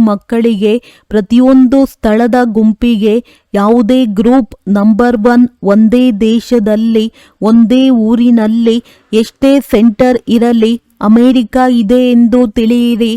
Speaker 3: ಮಕ್ಕಳಿಗೆ ಪ್ರತಿಯೊಂದು ಸ್ಥಳದ ಗುಂಪಿಗೆ ಯಾವುದೇ ಗ್ರೂಪ್ ನಂಬರ್ 1 ಒಂದೇ ದೇಶದಲ್ಲಿ ಒಂದೇ ಊರಿನಲ್ಲಿ ಎಷ್ಟೇ ಸೆಂಟರ್ ಇರಲಿ ಅಮೆರಿಕ ಇದೆ ಎಂದು ತಿಳಿಯಿರಿ.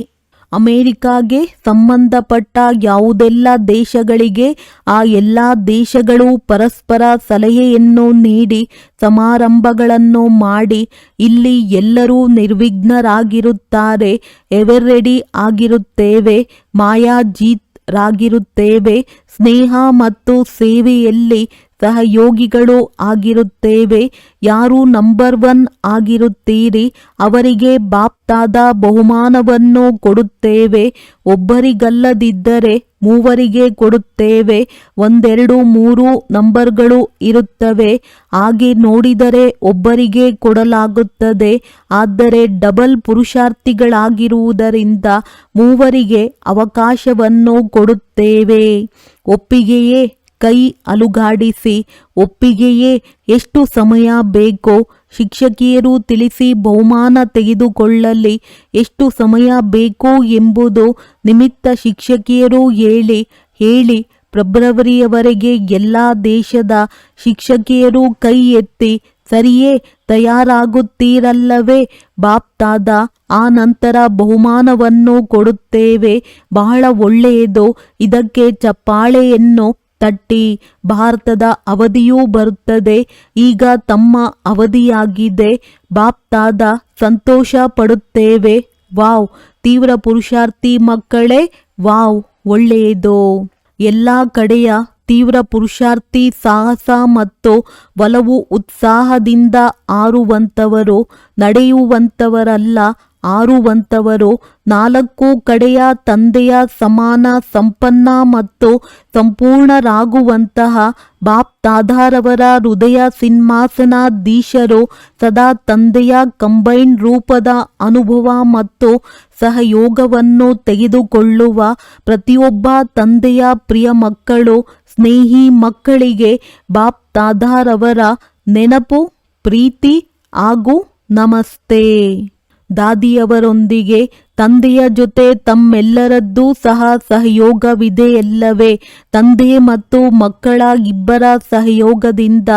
Speaker 3: ಅಮೆರಿಕಾಗೆ ಸಂಬಂಧಪಟ್ಟ ಯಾವುದೆಲ್ಲ ದೇಶಗಳಿಗೆ ಆ ಎಲ್ಲ ದೇಶಗಳು ಪರಸ್ಪರ ಸಲಹೆಯನ್ನು ನೀಡಿ ಸಮಾರಂಭಗಳನ್ನು ಮಾಡಿ ಇಲ್ಲಿ ಎಲ್ಲರೂ ನಿರ್ವಿಘ್ನರಾಗಿರುತ್ತಾರೆ. ಎವರ್-ರೆಡಿ ಆಗಿರುತ್ತೇವೆ. ಮಾಯಾಜೀತ್ ರಾಗಿರುತ್ತೇವೆ. ಸ್ನೇಹ ಮತ್ತು ಸೇವೆಯಲ್ಲಿ ಸಹಯೋಗಿಗಳು ಆಗಿರುತ್ತೇವೆ. ಯಾರು ನಂಬರ್ 1 ಆಗಿರುತ್ತೀರಿ ಅವರಿಗೆ ಬಾಪ್ತಾದ ಬಹುಮಾನವನ್ನು ಕೊಡುತ್ತೇವೆ. ಒಬ್ಬರಿಗಲ್ಲದಿದ್ದರೆ 3 ಕೊಡುತ್ತೇವೆ. 1, 2, 3 ನಂಬರ್ಗಳು ಇರುತ್ತವೆ. ಹಾಗೆ ನೋಡಿದರೆ ಒಬ್ಬರಿಗೆ ಕೊಡಲಾಗುತ್ತದೆ. ಆದರೆ ಡಬಲ್ ಪುರುಷಾರ್ಥಿಗಳಾಗಿರುವುದರಿಂದ 3 ಅವಕಾಶವನ್ನು ಕೊಡುತ್ತೇವೆ. ಒಪ್ಪಿಗೆಯೇ? ಕೈ ಅಲುಗಾಡಿಸಿ. ಒಪ್ಪಿಗೆಯೇ? ಎಷ್ಟು ಸಮಯ ಬೇಕೋ ಶಿಕ್ಷಕಿಯರು ತಿಳಿಸಿ. ಬಹುಮಾನ ತೆಗೆದುಕೊಳ್ಳಲಿ ಎಷ್ಟು ಸಮಯ ಬೇಕು ಎಂಬುದು ನಿಮಿತ್ತ ಶಿಕ್ಷಕಿಯರು ಹೇಳಿ. ಫೆಬ್ರವರಿಯವರೆಗೆ ಎಲ್ಲ ದೇಶದ ಶಿಕ್ಷಕಿಯರು ಕೈ ಎತ್ತಿ. ಸರಿಯೇ? ತಯಾರಾಗುತ್ತೀರಲ್ಲವೇ? ಬಾಪ್ತಾದ ಆ ನಂತರ ಬಹುಮಾನವನ್ನು ಕೊಡುತ್ತೇವೆ. ಬಹಳ ಒಳ್ಳೆಯದು. ಇದಕ್ಕೆ ಚಪ್ಪಾಳೆಯನ್ನು ತಟ್ಟಿ. ಭಾರತದ ಅವಧಿಯೂ ಬರುತ್ತದೆ. ಈಗ ತಮ್ಮ ಅವಧಿಯಾಗಿದೆ. ಬಾಪ್ತಾದ ಸಂತೋಷ ಪಡುತ್ತೇವೆ. ವಾವ್! ತೀವ್ರ ಪುರುಷಾರ್ಥಿ ಮಕ್ಕಳೇ, ವಾವ್! ಒಳ್ಳೆಯದು. ಎಲ್ಲ ಕಡೆಯ ತೀವ್ರ ಪುರುಷಾರ್ಥಿ ಸಾಹಸ ಮತ್ತು ಒಲವು ಉತ್ಸಾಹದಿಂದ ಆರುವಂಥವರು ನಡೆಯುವಂಥವರಲ್ಲ, ಆರುವಂತವರು, ನಾಲ್ಕು ಕಡೆಯ ತಂದೆಯ ಸಮಾನ ಸಂಪನ್ನ ಮತ್ತು ಸಂಪೂರ್ಣರಾಗುವಂತಹ ಬಾಪ್ ದಾದಾರವರ ಹೃದಯ ಸಿಂಹಾಸನಾಧೀಶರು, ಸದಾ ತಂದೆಯ ಕಂಬೈನ್ ರೂಪದ ಅನುಭವ ಮತ್ತು ಸಹಯೋಗವನ್ನು ತೆಗೆದುಕೊಳ್ಳುವ ಪ್ರತಿಯೊಬ್ಬ ತಂದೆಯ ಪ್ರಿಯ ಮಕ್ಕಳು, ಸ್ನೇಹಿ ಮಕ್ಕಳಿಗೆ ಬಾಪ್ ದಾದಾರವರ ನೆನಪು, ಪ್ರೀತಿ ಹಾಗೂ ನಮಸ್ತೆ. ದಾದಿಯವರೊಂದಿಗೆ ತಂದೆಯ ಜೊತೆ ತಮ್ಮೆಲ್ಲರದ್ದೂ ಸಹ ಸಹಯೋಗವಿದೆಯಲ್ಲವೇ? ತಂದೆ ಮತ್ತು ಮಕ್ಕಳ ಇಬ್ಬರ ಸಹಯೋಗದಿಂದ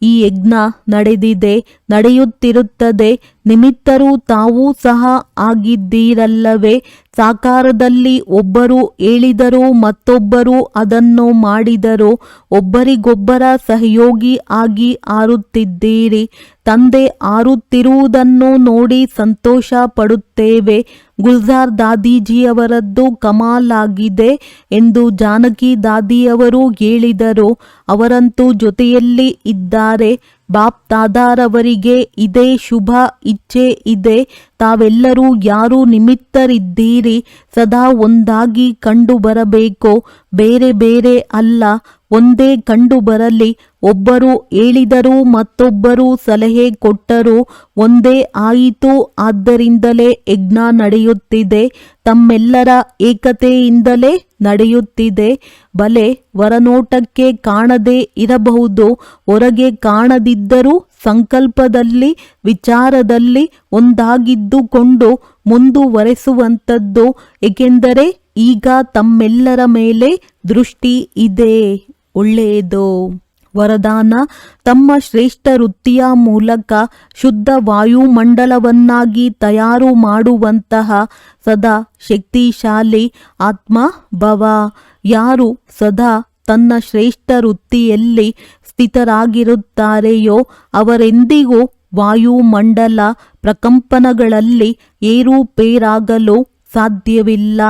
Speaker 3: ಈ ಯಜ್ಞ ನಡೆದಿದೆ, ನಡೆಯುತ್ತಿರುತ್ತದೆ. ನಿಮಿತ್ತರು ತಾವೂ ಸಹ ಆಗಿದ್ದೀರಲ್ಲವೇ? ಸಾಕಾರದಲ್ಲಿ ಒಬ್ಬರು ಹೇಳಿದರು, ಮತ್ತೊಬ್ಬರು ಅದನ್ನು ಮಾಡಿದರು. ಒಬ್ಬರಿಗೊಬ್ಬರ ಸಹಯೋಗಿ ಆಗಿ ಆರುತ್ತಿದ್ದೀರಿ. ತಂದೆ ಆರುತ್ತಿರುವುದನ್ನು ನೋಡಿ ಸಂತೋಷ ಪಡುತ್ತೇವೆ. ಗುಲ್ಜಾರ್ ದಾದೀಜಿಯವರದ್ದು ಕಮಾಲ್ ಆಗಿದೆ ಎಂದು ಜಾನಕಿ ದಾದಿಯವರು ಹೇಳಿದರು. ಅವರಂತೂ ಜೊತೆಯಲ್ಲಿ ಇದ್ದಾರೆ. ಬಾಪ್ ದಾದಾರವರಿಗೆ ಇದೇ ಶುಭ ಇಚ್ಛೆ ಇದೆ. ತಾವೆಲ್ಲರೂ ಯಾರು ನಿಮಿತ್ತರಿದ್ದೀರಿ, ಸದಾ ಒಂದಾಗಿ ಕಂಡು ಬರಬೇಕು, ಬೇರೆ ಬೇರೆ ಅಲ್ಲ, ಒಂದೇ ಕಂಡು ಬರಲಿ. ಒಬ್ಬರು ಹೇಳಿದರು, ಮತ್ತೊಬ್ಬರು ಸಲಹೆ ಕೊಟ್ಟರು, ಒಂದೇ ಆಯಿತು. ಆದ್ದರಿಂದಲೇ ಯಜ್ಞ ನಡೆಯುತ್ತಿದೆ, ತಮ್ಮೆಲ್ಲರ ಏಕತೆಯಿಂದಲೇ ನಡೆಯುತ್ತಿದೆ. ಬಲೆ ಹೊರನೋಟಕ್ಕೆ ಕಾಣದೇ ಇರಬಹುದು, ಹೊರಗೆ ಕಾಣದಿದ್ದರೂ ಸಂಕಲ್ಪದಲ್ಲಿ, ವಿಚಾರದಲ್ಲಿ ಒಂದಾಗಿದ್ದುಕೊಂಡು ಮುಂದುವರೆಸುವಂಥದ್ದು. ಏಕೆಂದರೆ ಈಗ ತಮ್ಮೆಲ್ಲರ ಮೇಲೆ ದೃಷ್ಟಿ ಇದೆ. ಒಳ್ಳೆಯದು. ವರದಾನ: ತಮ್ಮ ಶ್ರೇಷ್ಠ ವೃತ್ತಿಯ ಮೂಲಕ ಶುದ್ಧ ವಾಯುಮಂಡಲವನ್ನಾಗಿ ತಯಾರು ಮಾಡುವಂತಹ ಸದಾ ಶಕ್ತಿಶಾಲಿ ಆತ್ಮ ಭವ. ಯಾರು ಸದಾ ತನ್ನ ಶ್ರೇಷ್ಠ ವೃತ್ತಿಯಲ್ಲಿ ಸ್ಥಿತರಾಗಿರುತ್ತಾರೆಯೋ ಅವರೆಂದಿಗೂ ವಾಯುಮಂಡಲ ಪ್ರಕಂಪನಗಳಲ್ಲಿ ಏರುಪೇರಾಗಲು ಸಾಧ್ಯವಿಲ್ಲ.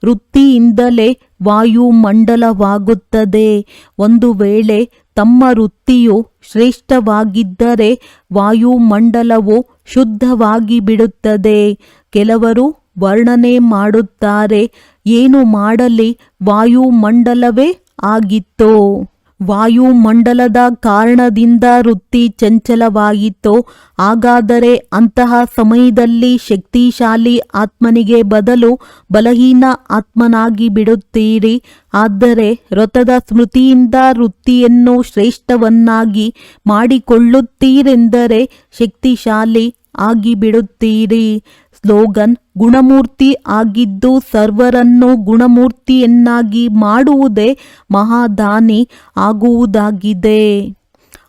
Speaker 3: ವೃತ್ತಿಯಿಂದಲೇ ವಾಯುಮಂಡಲವಾಗುತ್ತದೆ. ಒಂದು ವೇಳೆ ತಮ್ಮ ವೃತ್ತಿಯು ಶ್ರೇಷ್ಠವಾಗಿದ್ದರೆ ವಾಯುಮಂಡಲವು ಶುದ್ಧವಾಗಿ ಬಿಡುತ್ತದೆ. ಕೆಲವರು ವರ್ಣನೆ ಮಾಡುತ್ತಾರೆ, ಏನು ಮಾಡಲಿ, ವಾಯುಮಂಡಲವೇ ಆಗಿತ್ತು. ವಾಯುಮಂಡಲದ ಕಾರಣದಿಂದ ವೃತ್ತಿ ಚಂಚಲವಾಯಿತು. ಹಾಗಾದರೆ ಅಂತಹ ಸಮಯದಲ್ಲಿ ಶಕ್ತಿಶಾಲಿ ಆತ್ಮನಿಗೆ ಬದಲು ಬಲಹೀನ ಆತ್ಮನಾಗಿ ಬಿಡುತ್ತೀರಿ. ಆದರೆ ವ್ರತದ ಸ್ಮೃತಿಯಿಂದ ವೃತ್ತಿಯನ್ನು ಶ್ರೇಷ್ಠವನ್ನಾಗಿ ಮಾಡಿಕೊಳ್ಳುತ್ತೀರೆಂದರೆ ಶಕ್ತಿಶಾಲಿ ಆಗಿಬಿಡುತ್ತೀರಿ. ಸ್ಲೋಗನ್: ಗುಣಮೂರ್ತಿ ಆಗಿದ್ದು ಸರ್ವರನ್ನು ಗುಣಮೂರ್ತಿಯನ್ನಾಗಿ ಮಾಡುವುದೇ ಮಹಾದಾನಿ ಆಗುವುದಾಗಿದೆ.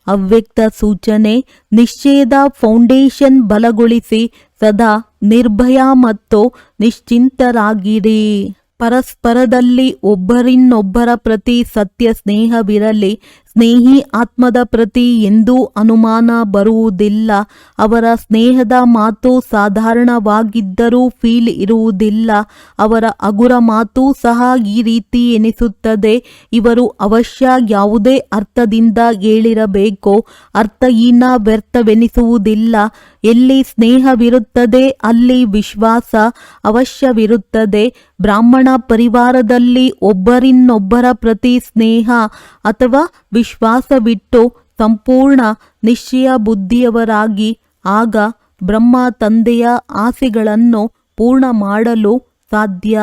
Speaker 3: ಅವ್ಯಕ್ತ ಸೂಚನೆ: ನಿಶ್ಚಯದ ಫೌಂಡೇಶನ್ ಬಲಗೊಳಿಸಿ ಸದಾ ನಿರ್ಭಯ ಮತ್ತು ನಿಶ್ಚಿಂತರಾಗಿರಿ. ಪರಸ್ಪರದಲ್ಲಿ ಒಬ್ಬರಿನ್ನೊಬ್ಬರ ಪ್ರತಿ ಸತ್ಯ ಸ್ನೇಹವಿರಲಿ. ಸ್ನೇಹಿ ಆತ್ಮದ ಪ್ರತಿ ಎಂದೂ ಅನುಮಾನ ಬರುವುದಿಲ್ಲ. ಅವರ ಸ್ನೇಹದ ಮಾತು ಸಾಧಾರಣವಾಗಿದ್ದರೂ ಫೀಲ್ ಇರುವುದಿಲ್ಲ. ಅವರ ಹಗುರ ಮಾತು ಸಹ ಈ ರೀತಿ ಎನಿಸುತ್ತದೆ, ಇವರು ಅವಶ್ಯ ಯಾವುದೇ ಅರ್ಥದಿಂದ ಹೇಳಿರಬೇಕು. ಅರ್ಥಹೀನ, ವ್ಯರ್ಥವೆನಿಸುವುದಿಲ್ಲ. ಎಲ್ಲಿ ಸ್ನೇಹವಿರುತ್ತದೆ ಅಲ್ಲಿ ವಿಶ್ವಾಸ ಅವಶ್ಯವಿರುತ್ತದೆ. ಬ್ರಾಹ್ಮಣ ಪರಿವಾರದಲ್ಲಿ ಒಬ್ಬರಿನ್ನೊಬ್ಬರ ಪ್ರತಿ ಸ್ನೇಹ ಅಥವಾ ವಿಶ್ವಾಸವಿಟ್ಟು ಸಂಪೂರ್ಣ ನಿಶ್ಚಯ ಬುದ್ಧಿಯವರಾಗಿ ಆಗ ಬ್ರಹ್ಮ ತಂದೆಯ ಆಸೆಗಳನ್ನು ಪೂರ್ಣ ಮಾಡಲು ಸಾಧ್ಯ.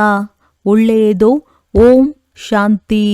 Speaker 3: ಒಳ್ಳೆಯದು. ಓಂ ಶಾಂತಿ.